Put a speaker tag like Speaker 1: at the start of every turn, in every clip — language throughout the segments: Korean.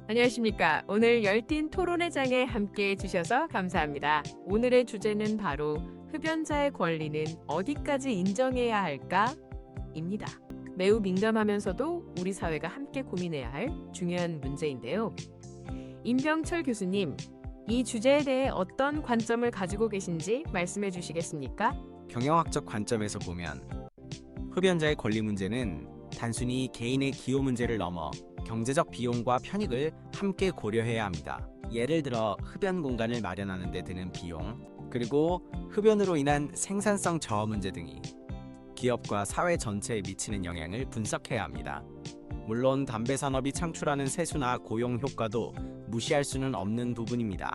Speaker 1: 안녕하십니까. 오늘 열띤 토론회 장에 함께해 주셔서 감사합니다. 오늘의 주제는 바로 흡연자의 권리는 어디까지 인정해야 할까? 입니다. 매우 민감하면서도 우리 사회가 함께 고민해야 할 중요한 문제인데요. 임병철 교수님, 이 주제에 대해 어떤 관점을 가지고 계신지 말씀해 주시겠습니까?
Speaker 2: 경영학적 관점에서 보면 흡연자의 권리 문제는 단순히 개인의 기호 문제를 넘어 경제적 비용과 편익을 함께 고려해야 합니다. 예를 들어 흡연 공간을 마련하는 데 드는 비용, 그리고 흡연으로 인한 생산성 저하 문제 등이 기업과 사회 전체에 미치는 영향을 분석해야 합니다. 물론 담배 산업이 창출하는 세수나 고용 효과도 무시할 수는 없는 부분입니다.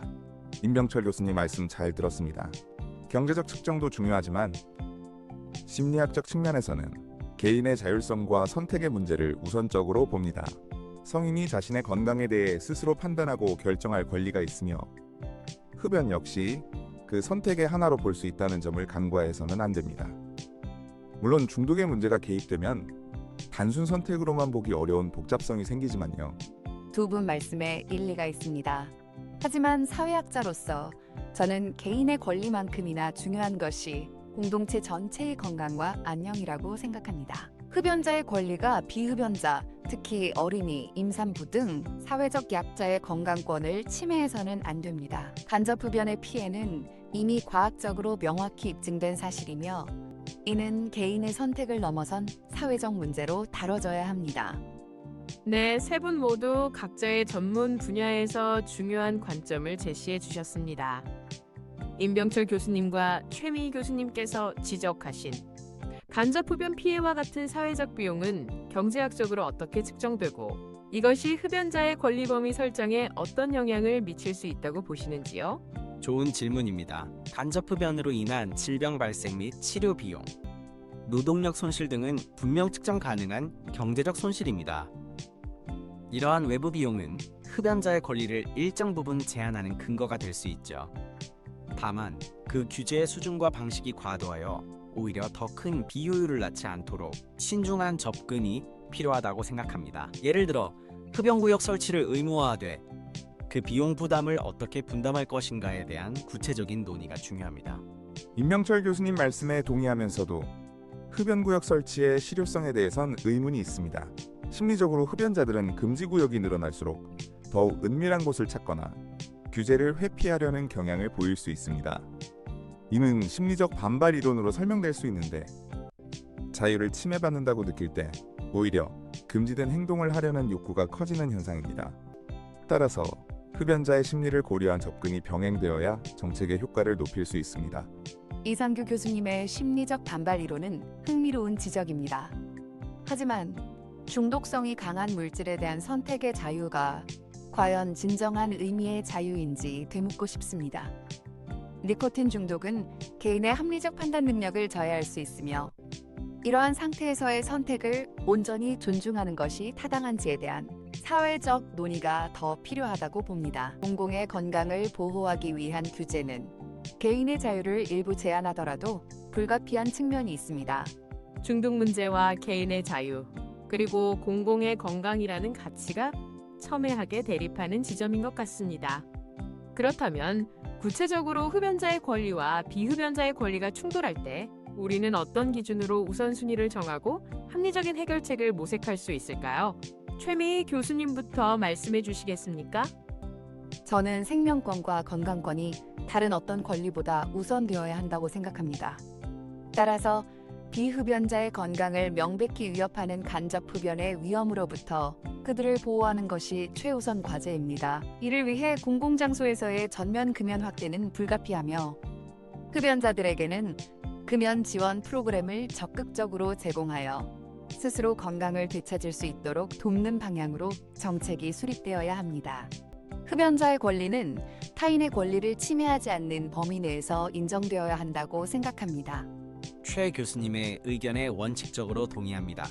Speaker 3: 임병철 교수님 말씀 잘 들었습니다. 경제적 측정도 중요하지만 심리학적 측면에서는 개인의 자율성과 선택의 문제를 우선적으로 봅니다. 성인이 자신의 건강에 대해 스스로 판단하고 결정할 권리가 있으며 흡연 역시 그 선택의 하나로 볼 수 있다는 점을 간과해서는 안 됩니다. 물론 중독의 문제가 개입되면 단순 선택으로만 보기 어려운 복잡성이 생기지만요.
Speaker 4: 두 분 말씀에 일리가 있습니다. 하지만 사회학자로서 저는 개인의 권리만큼이나 중요한 것이 공동체 전체의 건강과 안녕이라고 생각합니다. 흡연자의 권리가 비흡연자, 특히 어린이, 임산부 등 사회적 약자의 건강권을 침해해서는 안 됩니다. 간접 흡연의 피해는 이미 과학적으로 명확히 입증된 사실이며 이는 개인의 선택을 넘어선 사회적 문제로 다뤄져야 합니다.
Speaker 1: 네, 세 분 모두 각자의 전문 분야에서 중요한 관점을 제시해 주셨습니다. 임병철 교수님과 최미 교수님께서 지적하신 간접 흡연 피해와 같은 사회적 비용은 경제학적으로 어떻게 측정되고 이것이 흡연자의 권리 범위 설정에 어떤 영향을 미칠 수 있다고 보시는지요?
Speaker 2: 좋은 질문입니다. 간접 흡연으로 인한 질병 발생 및 치료 비용, 노동력 손실 등은 분명 측정 가능한 경제적 손실입니다. 이러한 외부 비용은 흡연자의 권리를 일정 부분 제한하는 근거가 될 수 있죠. 다만 그 규제의 수준과 방식이 과도하여 오히려 더 큰 비효율을 낳지 않도록 신중한 접근이 필요하다고 생각합니다. 예를 들어 흡연구역 설치를 의무화하되 그 비용 부담을 어떻게 분담할 것인가에 대한 구체적인 논의가 중요합니다.
Speaker 3: 임명철 교수님 말씀에 동의하면서도 흡연구역 설치의 실효성에 대해선 의문이 있습니다. 심리적으로 흡연자들은 금지구역이 늘어날수록 더욱 은밀한 곳을 찾거나 규제를 회피하려는 경향을 보일 수 있습니다. 이는 심리적 반발 이론으로 설명될 수 있는데 자유를 침해받는다고 느낄 때 오히려 금지된 행동을 하려는 욕구가 커지는 현상입니다. 따라서 흡연자의 심리를 고려한 접근이 병행되어야 정책의 효과를 높일 수 있습니다.
Speaker 4: 이상규 교수님의 심리적 반발 이론은 흥미로운 지적입니다. 하지만 중독성이 강한 물질에 대한 선택의 자유가 과연 진정한 의미의 자유인지 되묻고 싶습니다. 니코틴 중독은 개인의 합리적 판단 능력을 저해할 수 있으며 이러한 상태에서의 선택을 온전히 존중하는 것이 타당한지에 대한 사회적 논의가 더 필요하다고 봅니다. 공공의 건강을 보호하기 위한 규제는 개인의 자유를 일부 제한하더라도 불가피한 측면이 있습니다.
Speaker 1: 중독 문제와 개인의 자유, 그리고 공공의 건강이라는 가치가 첨예하게 대립하는 지점인 것 같습니다. 그렇다면 구체적으로 흡연자의 권리와 비흡연자의 권리가 충돌할 때 우리는 어떤 기준으로 우선순위를 정하고 합리적인 해결책을 모색할 수 있을까요? 최미 교수님부터 말씀해 주시겠습니까?
Speaker 4: 저는 생명권과 건강권이 다른 어떤 권리보다 우선되어야 한다고 생각합니다. 따라서 비흡연자의 건강을 명백히 위협하는 간접 흡연의 위험으로부터 그들을 보호하는 것이 최우선 과제입니다. 이를 위해 공공장소에서의 전면 금연 확대는 불가피하며 흡연자들에게는 금연 지원 프로그램을 적극적으로 제공하여 스스로 건강을 되찾을 수 있도록 돕는 방향으로 정책이 수립되어야 합니다. 흡연자의 권리는 타인의 권리를 침해하지 않는 범위 내에서 인정되어야 한다고 생각합니다.
Speaker 2: 최 교수님의 의견에 원칙적으로 동의합니다.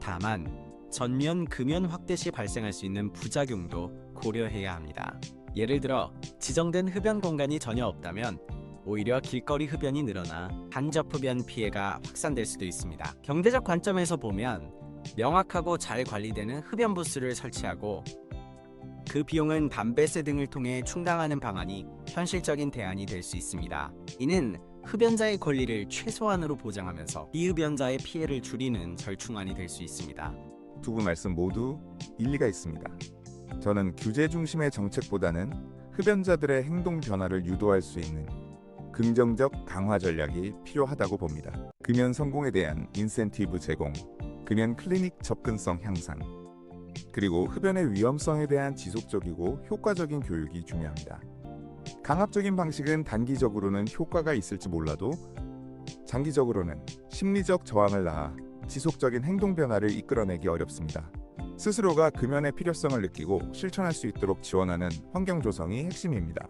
Speaker 2: 다만 전면 금연 확대 시 발생할 수 있는 부작용도 고려해야 합니다. 예를 들어 지정된 흡연 공간이 전혀 없다면 오히려 길거리 흡연이 늘어나 간접 흡연 피해가 확산될 수도 있습니다. 경제적 관점에서 보면 명확하고 잘 관리되는 흡연 부스를 설치하고 그 비용은 담배세 등을 통해 충당하는 방안이 현실적인 대안이 될 수 있습니다. 이는 흡연자의 권리를 최소한으로 보장하면서 비흡연자의 피해를 줄이는 절충안이 될 수 있습니다.
Speaker 3: 두 분 말씀 모두 일리가 있습니다. 저는 규제 중심의 정책보다는 흡연자들의 행동 변화를 유도할 수 있는 긍정적 강화 전략이 필요하다고 봅니다. 금연 성공에 대한 인센티브 제공, 금연 클리닉 접근성 향상, 그리고 흡연의 위험성에 대한 지속적이고 효과적인 교육이 중요합니다. 강압적인 방식은 단기적으로는 효과가 있을지 몰라도 장기적으로는 심리적 저항을 낳아 지속적인 행동 변화를 이끌어내기 어렵습니다. 스스로가 금연의 필요성을 느끼고 실천할 수 있도록 지원하는 환경 조성이 핵심입니다.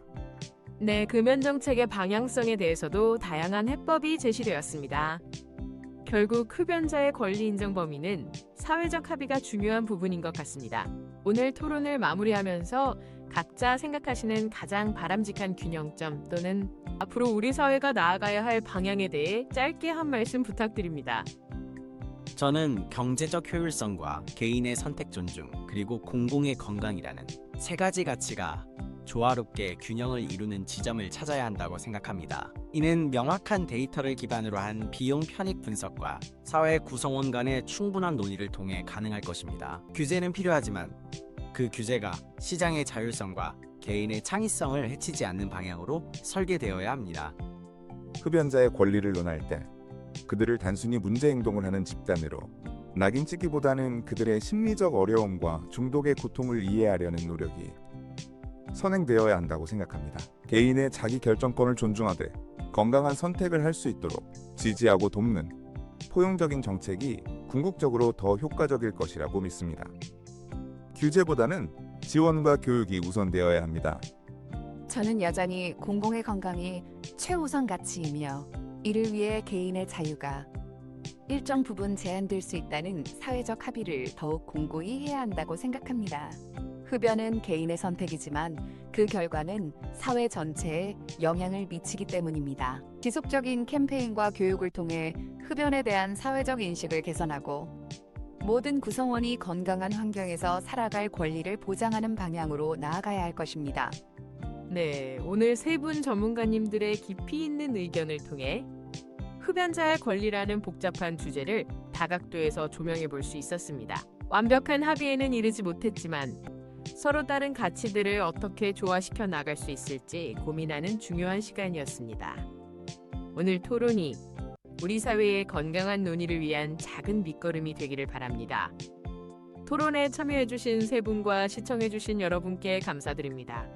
Speaker 1: 네, 금연 정책의 방향성에 대해서도 다양한 해법이 제시되었습니다. 결국 흡연자의 권리 인정 범위는 사회적 합의가 중요한 부분인 것 같습니다. 오늘 토론을 마무리하면서 각자 생각하시는 가장 바람직한 균형점 또는 앞으로 우리 사회가 나아가야 할 방향에 대해 짧게 한 말씀 부탁드립니다.
Speaker 2: 저는 경제적 효율성과 개인의 선택 존중, 그리고 공공의 건강이라는 세 가지 가치가 조화롭게 균형을 이루는 지점을 찾아야 한다고 생각합니다. 이는 명확한 데이터를 기반으로 한 비용 편익 분석과 사회 구성원 간의 충분한 논의를 통해 가능할 것입니다. 규제는 필요하지만 그 규제가 시장의 자율성과 개인의 창의성을 해치지 않는 방향으로 설계되어야 합니다.
Speaker 3: 흡연자의 권리를 논할 때 그들을 단순히 문제 행동을 하는 집단으로 낙인 찍기보다는 그들의 심리적 어려움과 중독의 고통을 이해하려는 노력이 선행되어야 한다고 생각합니다. 개인의 자기 결정권을 존중하되 건강한 선택을 할 수 있도록 지지하고 돕는 포용적인 정책이 궁극적으로 더 효과적일 것이라고 믿습니다. 규제보다는 지원과 교육이 우선되어야 합니다.
Speaker 4: 저는 여전히 공공의 건강이 최우선 가치이며 이를 위해 개인의 자유가 일정 부분 제한될 수 있다는 사회적 합의를 더욱 공고히 해야 한다고 생각합니다. 흡연은 개인의 선택이지만 그 결과는 사회 전체에 영향을 미치기 때문입니다. 지속적인 캠페인과 교육을 통해 흡연에 대한 사회적 인식을 개선하고 모든 구성원이 건강한 환경에서 살아갈 권리를 보장하는 방향으로 나아가야 할 것입니다.
Speaker 1: 네, 오늘 세 분 전문가님들의 깊이 있는 의견을 통해 흡연자의 권리라는 복잡한 주제를 다각도에서 조명해 볼 수 있었습니다. 완벽한 합의에는 이르지 못했지만 서로 다른 가치들을 어떻게 조화시켜 나갈 수 있을지 고민하는 중요한 시간이었습니다. 오늘 토론이 우리 사회의 건강한 논의를 위한 작은 밑거름이 되기를 바랍니다. 토론에 참여해주신 세 분과 시청해주신 여러분께 감사드립니다.